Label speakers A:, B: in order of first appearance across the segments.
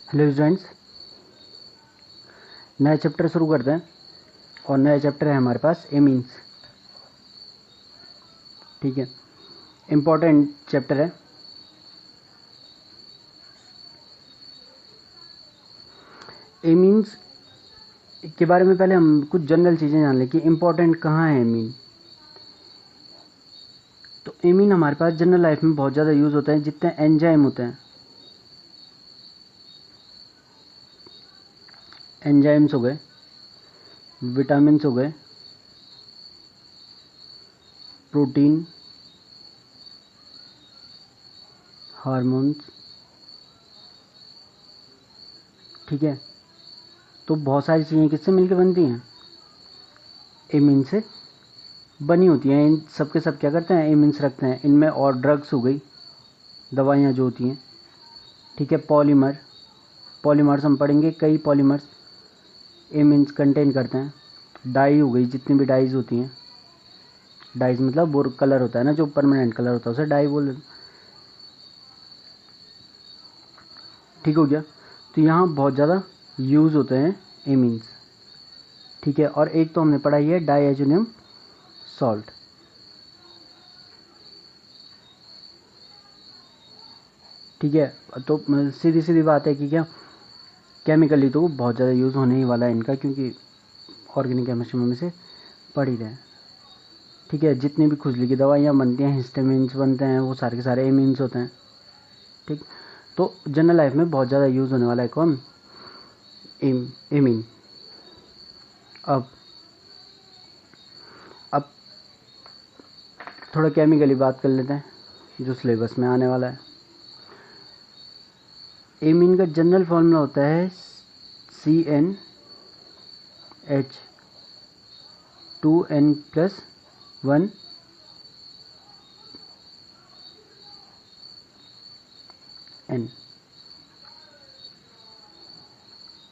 A: Hello students, नया chapter शुरू करते हैं। और नया चैप्टर है हमारे पास एमीन्स। ठीक है, इम्पोर्टेंट चैप्टर है। एमीन्स के बारे में पहले हम कुछ जनरल चीज़ें जान लें कि इम्पोर्टेंट कहाँ है एमीन। तो एमीन हमारे पास जनरल लाइफ में बहुत ज़्यादा यूज़ होता है। जितने एंजाइम होते हैं, एंजाइम्स हो गए, विटामिन हो गए, प्रोटीन, हार्मोन्स, ठीक है। तो बहुत सारी चीज़ें किससे मिलकर बनती हैं? एमीन से बनी होती हैं। इन सब के सब क्या करते हैं? एमीन्स रखते हैं इनमें। और ड्रग्स हो गई, दवाइयाँ जो होती हैं, ठीक है। पॉलीमर्स हम पढ़ेंगे, कई पॉलीमर्स एमीन्स कंटेन करते हैं। डाई हो गई, जितनी भी डाइज होती हैं, डाइज मतलब वो कलर होता है ना, जो परमानेंट कलर होता है उसे डाई बोल, ठीक हो गया। तो यहाँ बहुत ज़्यादा यूज़ होते हैं एमीन्स, ठीक है। और एक तो हमने पढ़ाई है डाइएजोनियम सॉल्ट, ठीक है। तो सीधी सीधी बात है कि क्या केमिकली तो बहुत ज़्यादा यूज़ होने ही वाला है इनका, क्योंकि ऑर्गेनिक केमिस्ट्री में से पढ़ ही रहे हैं, ठीक है। जितनी भी खुजली की दवाइयाँ बनती हैं, हिस्टामिन्स बनते हैं, वो सारे के सारे एमीन्स होते हैं, ठीक। तो जनरल लाइफ में बहुत ज़्यादा यूज़ होने वाला है कौन? एमीन। अब थोड़ा केमिकली बात कर लेते हैं जो सिलेबस में आने वाला है। एमीन का जनरल फॉर्मूला होता है CnH2n+1 N,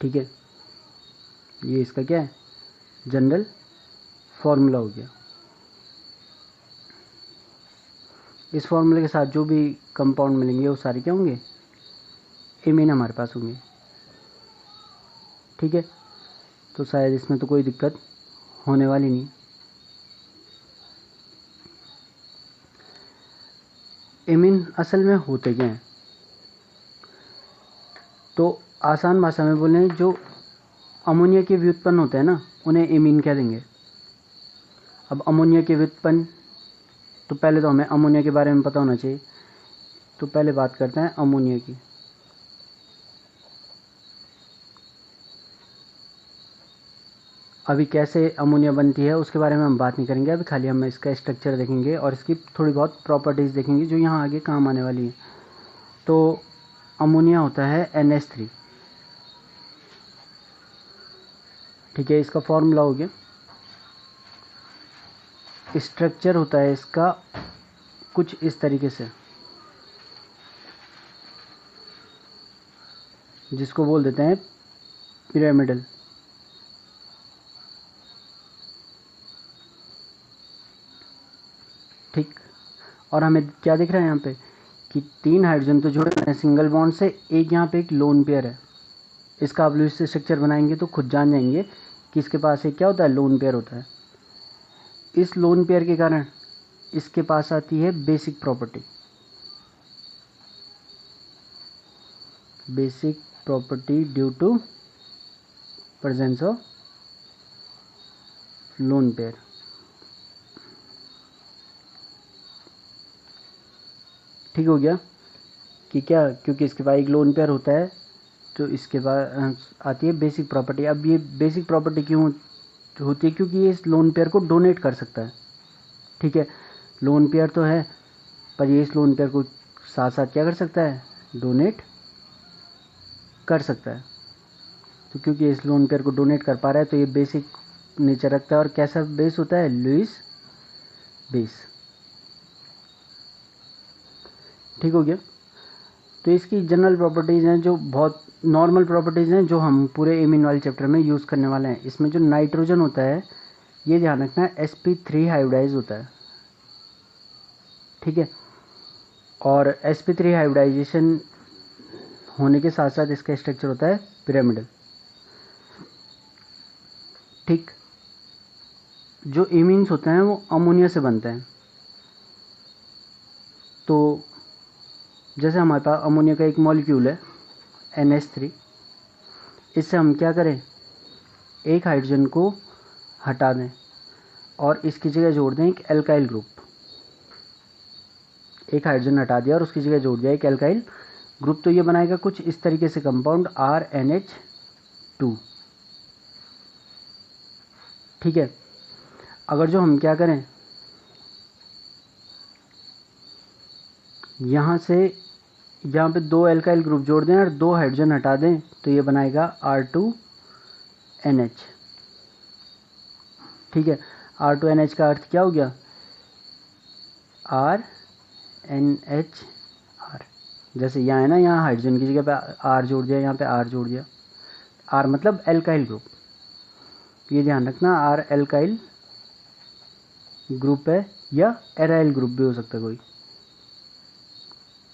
A: ठीक है। ये इसका क्या है? जनरल फॉर्मूला हो गया। इस फॉर्मूले के साथ जो भी कंपाउंड मिलेंगे वो सारे क्या होंगे? एमीन हमारे पास होंगे, ठीक है। तो शायद इसमें तो कोई दिक्कत होने वाली नहीं। एमीन असल में होते क्या हैं? तो आसान भाषा में बोलें, जो अमोनिया के व्युत्पन्न होते हैं ना, उन्हें एमीन कह देंगे। अब अमोनिया के व्युत्पन्न, तो पहले तो हमें अमोनिया के बारे में पता होना चाहिए। तो पहले बात करते हैं अमोनिया की। अभी कैसे अमोनिया बनती है उसके बारे में हम बात नहीं करेंगे, अभी खाली हम इसका स्ट्रक्चर देखेंगे और इसकी थोड़ी बहुत प्रॉपर्टीज़ देखेंगे जो यहाँ आगे काम आने वाली है। तो अमोनिया होता है NH3, ठीक है। इसका फॉर्मूला हो गया। स्ट्रक्चर होता है इसका कुछ इस तरीके से, जिसको बोल देते हैं पिरामिडल, ठीक। और हमें क्या दिख रहा है यहाँ पे कि 3 हाइड्रोजन तो जुड़े हुए हैं सिंगल बॉन्ड से, एक यहाँ पे एक लोन पेयर है। इसका आप लुईस स्ट्रक्चर बनाएंगे तो खुद जान जाएंगे कि इसके पास एक क्या होता है? लोन पेयर होता है। इस लोन पेयर के कारण इसके पास आती है basic property. Basic property due to presence of lone pair, ठीक हो गया। कि क्या, क्योंकि इसके पास एक लोन पेयर होता है तो इसके पास आती है बेसिक प्रॉपर्टी। अब ये बेसिक प्रॉपर्टी क्यों होती है? क्योंकि ये इस लोन पेयर को डोनेट कर सकता है, ठीक है। लोन पेयर तो है, पर ये इस लोन पेयर को साथ साथ क्या कर सकता है? डोनेट कर सकता है। तो क्योंकि इस लोन पेयर को डोनेट कर पा रहा है तो ये बेसिक नेचर रखता है। और कैसा बेस होता है? लुईस बेस, ठीक हो गया। तो इसकी जनरल प्रॉपर्टीज़ हैं जो बहुत नॉर्मल प्रॉपर्टीज़ हैं, जो हम पूरे एमीन वाले चैप्टर में यूज़ करने वाले हैं। इसमें जो नाइट्रोजन होता है, ये ध्यान रखना है, sp3 हाइब्रिडाइज होता है, ठीक है। और sp3 हाइब्रिडाइजेशन होने के साथ साथ इसका स्ट्रक्चर होता है पिरामिडल। ठीक, जो इमीन्स होते हैं वो अमोनिया से बनते हैं। तो जैसे हमारे पास अमोनिया का एक मॉलिक्यूल है NH3, इससे हम क्या करें, एक हाइड्रोजन को हटा दें और इसकी जगह जोड़ दें एक एल्काइल ग्रुप। एक हाइड्रोजन हटा दिया और उसकी जगह जोड़ दिया एक एल्काइल ग्रुप, तो ये बनाएगा कुछ इस तरीके से कंपाउंड RNH2। ठीक है, अगर जो हम क्या करें, यहाँ पे 2 एल्काइल ग्रुप जोड़ दें और 2 हाइड्रोजन हटा दें, तो ये बनाएगा R2NH। ठीक है, R2NH का अर्थ क्या हो गया, RNHR। जैसे यहाँ है ना, यहाँ हाइड्रोजन की जगह पे R जोड़ दिया, यहाँ पे R जोड़ दिया। R मतलब एल्काइल ग्रुप, ये ध्यान रखना, R एल्काइल ग्रुप है या एराइल ग्रुप भी हो सकता है कोई।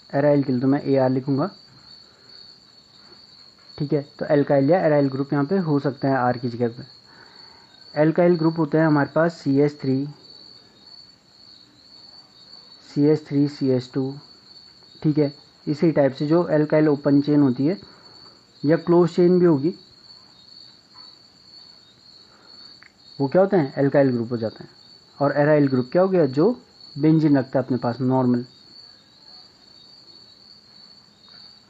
A: एराइल के लिए तो मैं AR लिखूंगा। ठीक है, तो एल्काइल या एराइल ग्रुप यहाँ पे हो सकते हैं R की जगह पे। एल्काइल ग्रुप होते हैं हमारे पास CH3CH2। ठीक है, इसी टाइप से जो एल्काइल ओपन चेन होती है या क्लोज चेन भी होगी, वो क्या होते हैं, एल्काइल ग्रुप हो जाते हैं। और एराइल ग्रुप क्या हो गया, जो बेंजीन रखता है अपने पास नॉर्मल।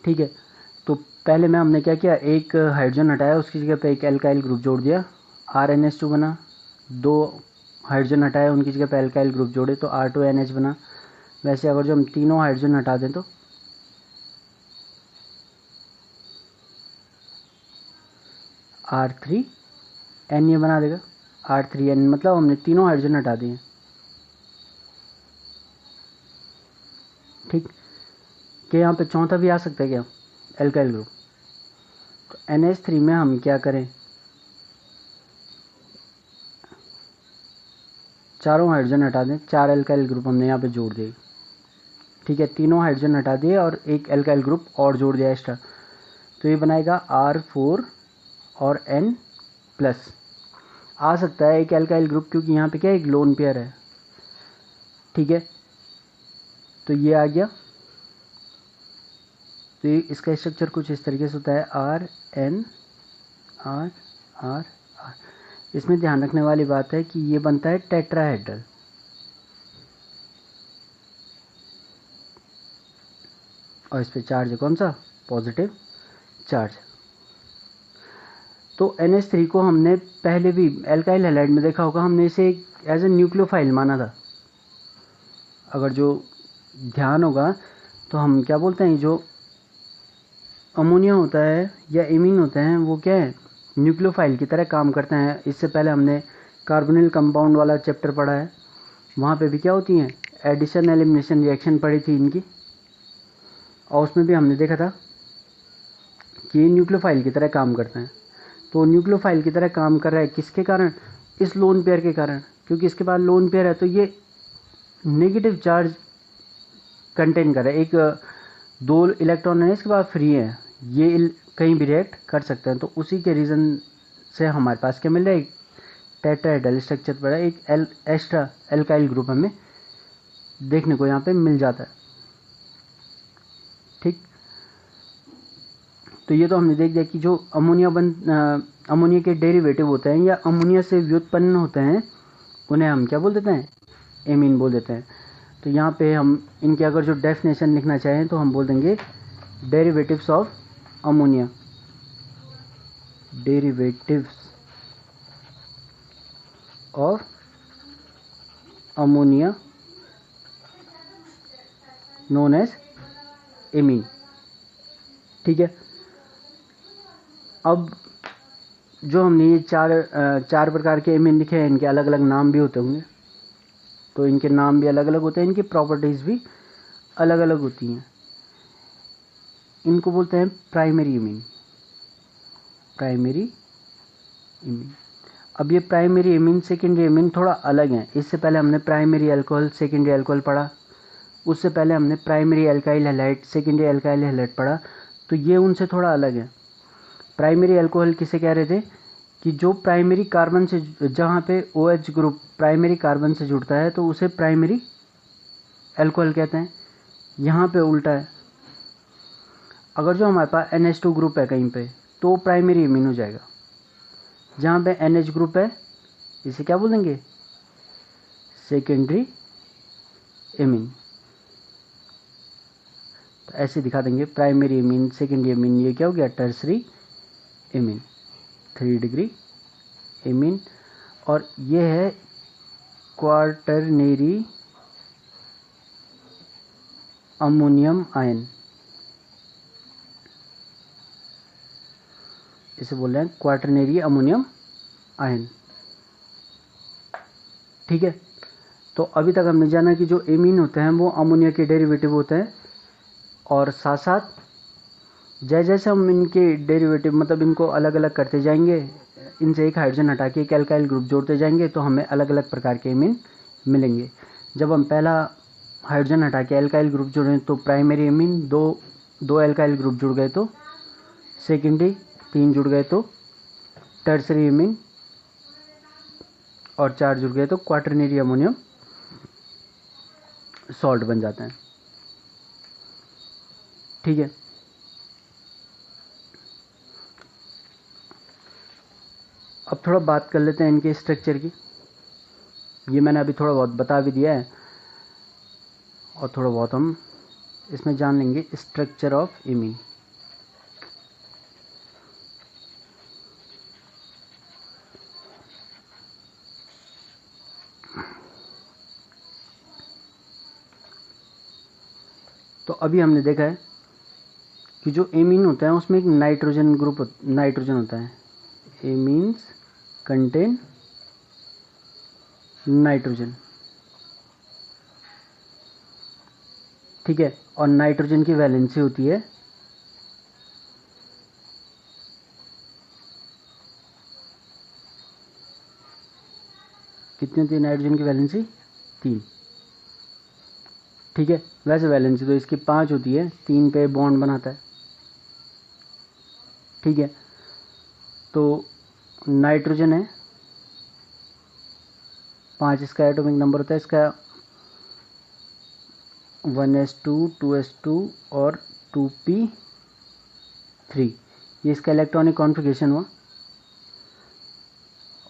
A: ठीक है, तो पहले में हमने क्या किया, एक हाइड्रोजन हटाया, उसकी जगह पे एक एल्काइल ग्रुप जोड़ दिया, RNH2 बना। 2 हाइड्रोजन हटाए, उनकी जगह पे एल्काइल ग्रुप जोड़े तो R2NH बना। वैसे अगर जो हम तीनों हाइड्रोजन हटा दें तो R3N ये बना देगा। R3N मतलब हमने तीनों हाइड्रोजन हटा दिए। ठीक, कि यहाँ पे चौथा भी आ सकता है क्या, एल्काइल ग्रुप। तो NH3 में हम क्या करें, चारों हाइड्रोजन हटा दें, 4 एल्काइल ग्रुप हमने यहाँ पे जोड़ दिए। ठीक है, तीनों हाइड्रोजन हटा दिए और एक एल्काइल ग्रुप और जोड़ दिया एक्स्ट्रा, तो ये बनाएगा R4 और N प्लस। आ सकता है एक एल्काइल ग्रुप, क्योंकि यहाँ पे क्या एक लोन पेयर है। ठीक है, तो ये आ गया। तो ये इसका स्ट्रक्चर कुछ इस तरीके से होता है, RN R R R। इसमें ध्यान रखने वाली बात है कि ये बनता है टेट्राहेड्रल। और इस पे चार्ज है कौन सा, पॉजिटिव चार्ज। तो NH3 को हमने पहले भी एल्काइल हैलाइड में देखा होगा, हमने इसे एज ए न्यूक्लियोफाइल माना था। अगर जो ध्यान होगा तो हम क्या बोलते हैं, जो अमोनिया होता है या इमीन होते हैं वो क्या है, न्यूक्लियोफाइल की तरह काम करते हैं। इससे पहले हमने कार्बोनिल कंपाउंड वाला चैप्टर पढ़ा है, वहाँ पे भी क्या होती हैं, एडिशन एलिमिनेशन रिएक्शन पढ़ी थी इनकी, और उसमें भी हमने देखा था कि ये न्यूक्लियोफाइल की तरह काम करते हैं। तो न्यूक्लियोफाइल की तरह काम कर रहा है किसके कारण, इस लोन पेयर के कारण, क्योंकि इसके पास लोन पेयर है तो ये नेगेटिव चार्ज कंटेन कर रहा है। एक 2 इलेक्ट्रॉन है इसके पास फ्री है, ये कहीं भी रिएक्ट कर सकते हैं। तो उसी के रीज़न से हमारे पास क्या मिल रहा है, एक टेट्राहेड्रल स्ट्रक्चर पर एक एक्स्ट्रा एल्काइल ग्रुप हमें देखने को यहाँ पे मिल जाता है। ठीक, तो ये तो हमने देख दिया कि जो अमोनिया के डेरिवेटिव होते हैं या अमोनिया से व्युत्पन्न होते हैं, उन्हें हम क्या बोल देते हैं, एमीन बोल देते हैं। तो यहाँ पे हम इनके अगर जो डेफिनेशन लिखना चाहें तो हम बोल देंगे derivatives of ammonia, derivatives of ammonia known as amine. ठीक है, अब जो हमने ये चार प्रकार के एमीन लिखे हैं, इनके अलग अलग नाम भी होते होंगे, तो इनके नाम भी अलग अलग होते हैं, इनकी प्रॉपर्टीज़ भी अलग अलग होती हैं। इनको बोलते हैं प्राइमरी इमीन, प्राइमरी इमीन। अब ये प्राइमरी इमीन सेकेंडरी इमीन थोड़ा अलग हैं। इससे पहले हमने प्राइमरी अल्कोहल सेकेंडरी अल्कोहल पढ़ा, उससे पहले हमने primary alkyl halide secondary alkyl halide पढ़ा। तो ये उनसे थोड़ा अलग है। प्राइमरी अल्कोहल किसे कह रहे थे कि जो प्राइमरी कार्बन से, जहाँ पे OH ग्रुप प्राइमरी कार्बन से जुड़ता है तो उसे प्राइमरी अल्कोहल कहते हैं। यहाँ पे उल्टा है, अगर जो हमारे पास NH2 ग्रुप है कहीं पे तो प्राइमरी एमीन हो जाएगा। जहाँ पे NH ग्रुप है इसे क्या बोलेंगे, सेकेंडरी एमीन। तो ऐसे दिखा देंगे, प्राइमरी एमीन, सेकेंडरी एमीन, ये क्या हो गया, टर्सरी एमीन, 3 डिग्री एमीन। और ये है क्वार्टरनेरी अमोनियम आयन, इसे बोल रहे हैं क्वार्टरनेरी अमोनियम आयन। ठीक है, तो अभी तक हमने जाना कि जो एमीन होते हैं वो अमोनिया के डेरिवेटिव होते हैं, और साथ साथ जैसे जैसे हम इनके डेरिवेटिव मतलब इनको अलग अलग करते जाएंगे, इनसे एक हाइड्रोजन हटा के एक एल्काइल ग्रुप जोड़ते जाएंगे तो हमें अलग अलग प्रकार के एमीन मिलेंगे। जब हम पहला हाइड्रोजन हटा के एल्काइल ग्रुप जोड़ें तो प्राइमरी एमीन, दो एल्काइल ग्रुप जुड़ गए तो सेकेंडरी, 3 जुड़ गए तो टर्सरी एमीन, और 4 जुड़ गए तो क्वाटरनरी अमोनियम सॉल्ट बन जाते हैं। ठीक है, अब थोड़ा बात कर लेते हैं इनके स्ट्रक्चर की। ये मैंने अभी थोड़ा बहुत बता भी दिया है, और थोड़ा बहुत हम इसमें जान लेंगे स्ट्रक्चर ऑफ एमीन। तो अभी हमने देखा है कि जो एमीन होता है उसमें एक नाइट्रोजन ग्रुप, नाइट्रोजन होता है। एमीन्स कंटेन नाइट्रोजन, ठीक है, और नाइट्रोजन की वैलेंसी होती है कितनी होती है नाइट्रोजन की वैलेंसी, 3। ठीक है, वैसे वैलेंसी तो इसकी 5 होती है, 3 पे बॉन्ड बनाता है। ठीक है, तो नाइट्रोजन है 5, इसका एटॉमिक नंबर होता है, इसका 1s2 2s2 और 2p3। ये इसका इलेक्ट्रॉनिक कॉन्फ़िगरेशन हुआ।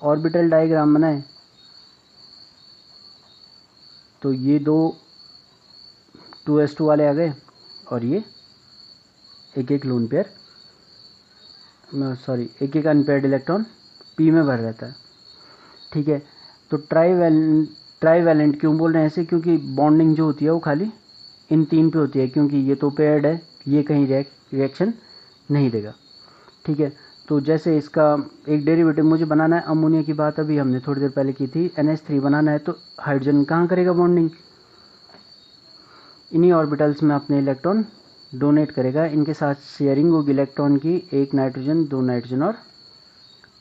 A: ऑर्बिटल डायग्राम बनाए तो ये दो 2s2 वाले आ गए, और ये एक एक लोन पेयर, एक एक अनपेयर्ड इलेक्ट्रॉन p में भर रहता है। ठीक है, तो ट्राईवैलेंट क्यों बोल रहे हैं ऐसे, क्योंकि बॉन्डिंग जो होती है वो खाली इन 3 पे होती है, क्योंकि ये तो पेयर्ड है, ये कहीं रिएक्शन नहीं देगा। ठीक है, तो जैसे इसका एक डेरिवेटिव मुझे बनाना है, अमोनिया की बात अभी हमने थोड़ी देर पहले की थी, NH3 बनाना है तो हाइड्रोजन कहाँ करेगा बॉन्डिंग, इन्हीं ऑर्बिटल्स में अपने इलेक्ट्रॉन डोनेट करेगा। इनके साथ शेयरिंग होगी इलेक्ट्रॉन की, 1 नाइट्रोजन 2 नाइट्रोजन और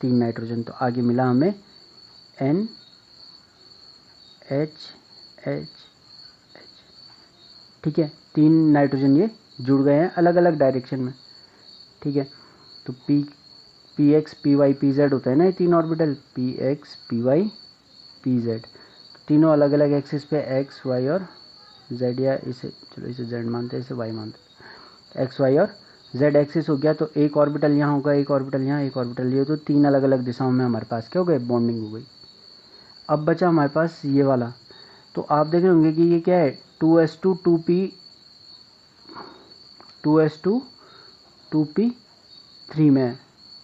A: 3 नाइट्रोजन। तो आगे मिला हमें NH H। ठीक है, 3 नाइट्रोजन ये जुड़ गए हैं अलग अलग डायरेक्शन में। ठीक है, तो PX PY PZ होता है ना ये 3 ऑर्बिटल, PX PY PZ। तो तीनों अलग अलग एक्सिस पे X Y और Z, या इसे चलो इसे Z मानते हैं, इसे Y मानते हैं, X Y और Z एक्सिस हो गया। तो एक ऑर्बिटल यहाँ होगा, एक ऑर्बिटल यहाँ, एक ऑर्बिटल ये, तो 3 अलग अलग दिशाओं में हमारे पास क्या हो गए, बॉन्डिंग हो गई। अब बचा हमारे पास ये वाला, तो आप देख रहे होंगे कि ये क्या है, 2s2 2p3 में है,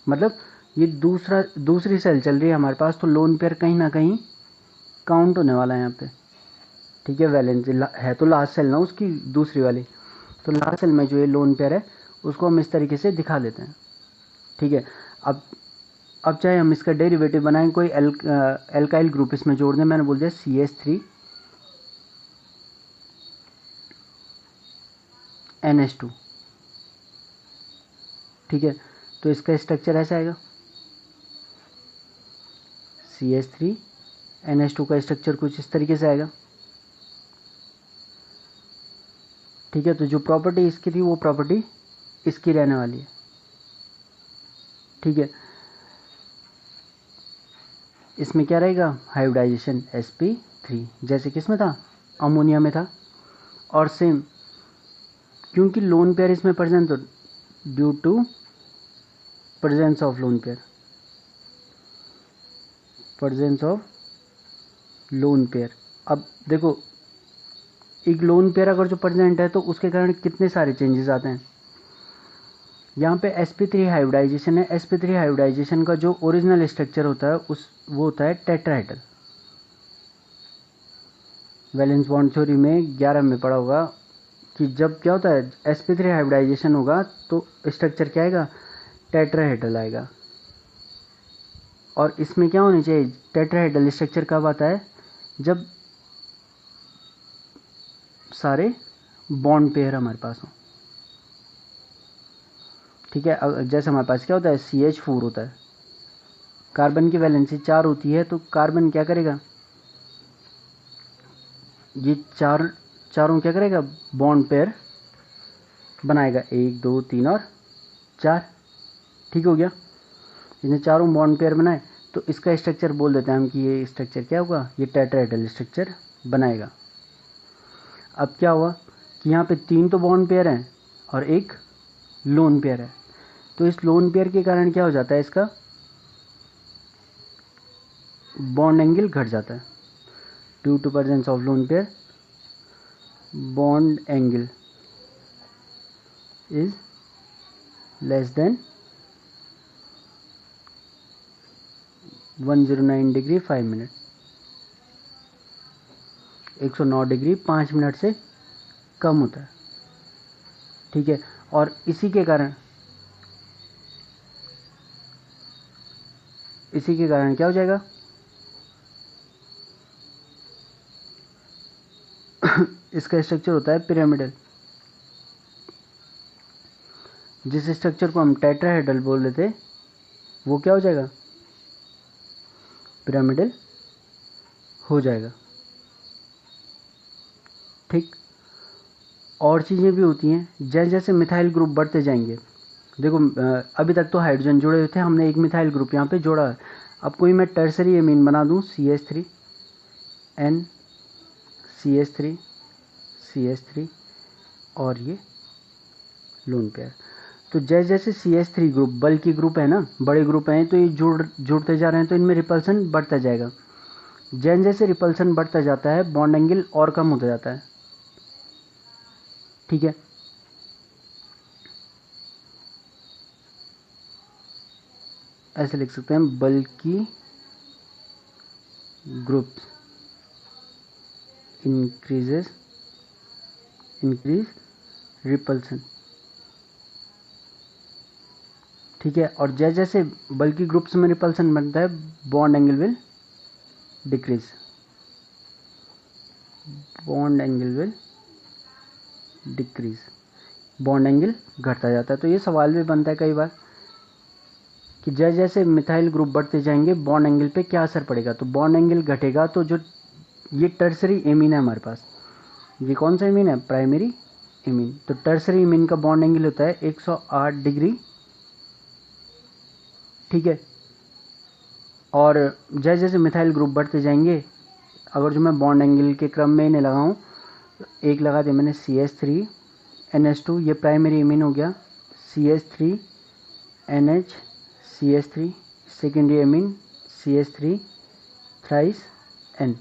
A: मतलब ये दूसरी सेल चल रही है हमारे पास, तो लोन पेयर कहीं ना कहीं काउंट होने वाला है यहाँ पे। ठीक है, वैलेंसी है तो लास्ट सेल ना उसकी दूसरी वाली, तो लास्ट सेल में जो ये लोन पेयर है उसको हम इस तरीके से दिखा देते हैं। ठीक है, अब चाहे हम इसका डेरिवेटिव बनाएं, कोई एल्काइल ग्रुप इसमें जोड़ दें, मैंने बोल दिया CH3 NH2। ठीक है, तो इसका स्ट्रक्चर ऐसा आएगा, CH3 NH2 का स्ट्रक्चर कुछ इस तरीके से आएगा। ठीक है, तो जो प्रॉपर्टी इसकी थी वो प्रॉपर्टी इसकी रहने वाली है, ठीक है। इसमें क्या रहेगा, हाइब्रिडाइजेशन sp3, जैसे किसमें था, अमोनिया में था। और सेम क्योंकि लोन पेयर इसमें प्रेजेंट, तो due to presence of lone pair, presence of lone pair. अब देखो एक लोन पेयर अगर जो प्रेजेंट है तो उसके कारण कितने सारे चेंजेस आते हैं। यहाँ पे sp3 हाइब्रिडाइजेशन है। sp3 हाइब्रिडाइजेशन का जो ओरिजिनल स्ट्रक्चर होता है वो होता है टेट्राहेड्रल। वैलेंस बॉन्ड थ्योरी में 11 में पढ़ा होगा कि जब क्या होता है sp3 हाइब्रिडाइजेशन होगा तो स्ट्रक्चर क्या आएगा, टेट्राहेड्रल आएगा। और इसमें क्या होनी चाहिए, टेट्राहेड्रल स्ट्रक्चर कब आता है, जब सारे बॉन्ड पेयर हमारे पास हो, ठीक है। जैसे हमारे पास क्या होता है CH4 होता है, कार्बन की वैलेंसी 4 होती है, तो कार्बन क्या करेगा, ये चारों क्या करेगा, बॉन्ड पेयर बनाएगा, 1 2 3 और 4, ठीक हो गया। इसने चारों बॉन्ड पेयर बनाए तो इसका स्ट्रक्चर बोल देते हैं हम कि ये स्ट्रक्चर क्या होगा, ये टेट्राहेड्रल स्ट्रक्चर बनाएगा। अब क्या हुआ कि यहाँ पे 3 तो बॉन्ड पेयर हैं और एक लोन पेयर है, तो इस लोन पेयर के कारण क्या हो जाता है, इसका बॉन्ड एंगल घट जाता है। Due to presence of lone pair bond angle is less than 109 degree 5 minute, 109 degree 5 minute से कम होता है, ठीक है। और इसी के कारण क्या हो जाएगा इसका स्ट्रक्चर होता है पिरामिडल। जिस स्ट्रक्चर को हम टेट्राहेड्रल बोल रहे थे वो क्या हो जाएगा, पिरामिडल हो जाएगा, ठीक। और चीज़ें भी होती हैं, जैसे जैसे मिथाइल ग्रुप बढ़ते जाएंगे, देखो अभी तक तो हाइड्रोजन जुड़े हुए थे, हमने एक मिथाइल ग्रुप यहाँ पे जोड़ा है। अब कोई मैं टर्सरी एमीन बना दूँ, CH3 N CH3 और ये लोन पेयर, तो जैसे जैसे CH3 ग्रुप बल्कि ग्रुप है ना, बड़े ग्रुप हैं, तो ये जुड़ते जा रहे हैं, तो इनमें रिपल्सन बढ़ता जाएगा। जैसे जैसे रिपल्सन बढ़ता जाता है बॉन्ड एंगल और कम होता जाता है, ठीक है। ऐसे लिख सकते हैं, बल्कि ग्रुप्स इंक्रीज रिपल्सन, ठीक है। और जैसे जैसे बल्कि ग्रुप्स में रिपल्सन बनता है bond angle will decrease, bond angle घटता जाता है। तो ये सवाल भी बनता है कई बार कि जैसे जैसे मिथाइल ग्रुप बढ़ते जाएंगे बॉन्ड एंगल पे क्या असर पड़ेगा, तो बॉन्ड एंगल घटेगा, तो जो ये टर्सरी एमीन है हमारे पास, ये कौन सा एमीन है, प्राइमरी एमीन, तो टर्सरी एमीन का बॉन्ड एंगल होता है 108 डिग्री, ठीक है। और जैसे जैसे मिथाइल ग्रुप बढ़ते जाएंगे, अगर जो मैं बॉन्ड एंगल के क्रम में इन्हें लगाऊं, तो एक लगा दिया मैंने CH3 NH2, ये प्राइमरी एमीन हो गया, CH3 NH CH3 secondary amine CH3 thrice N।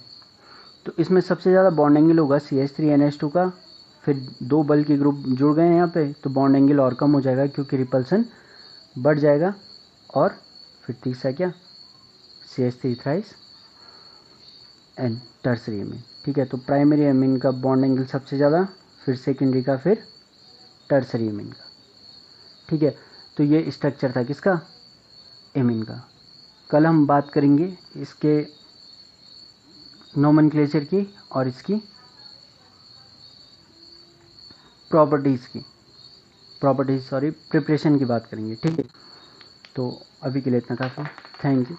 A: तो इसमें सबसे ज़्यादा बॉन्ड एंगल होगा CH3 NH2 का, फिर 2 बल्कि ग्रुप जुड़ गए हैं यहाँ पे, तो बॉन्ड एंगल और कम हो जाएगा क्योंकि रिपल्सन बढ़ जाएगा। और फिर तीसरा क्या, CH3 thrice N tertiary amine, ठीक है। तो प्राइमरी एमीन का बॉन्ड एंगल सबसे ज़्यादा, फिर सेकेंडरी का, फिर टर्सरी एमीन का, ठीक है। तो ये स्ट्रक्चर था किसका, एमीन का। कल हम बात करेंगे इसके नोमेनक्लेचर की और इसकी प्रिपरेशन की बात करेंगे, ठीक है। तो अभी के लिए इतना काफ़ी, थैंक यू।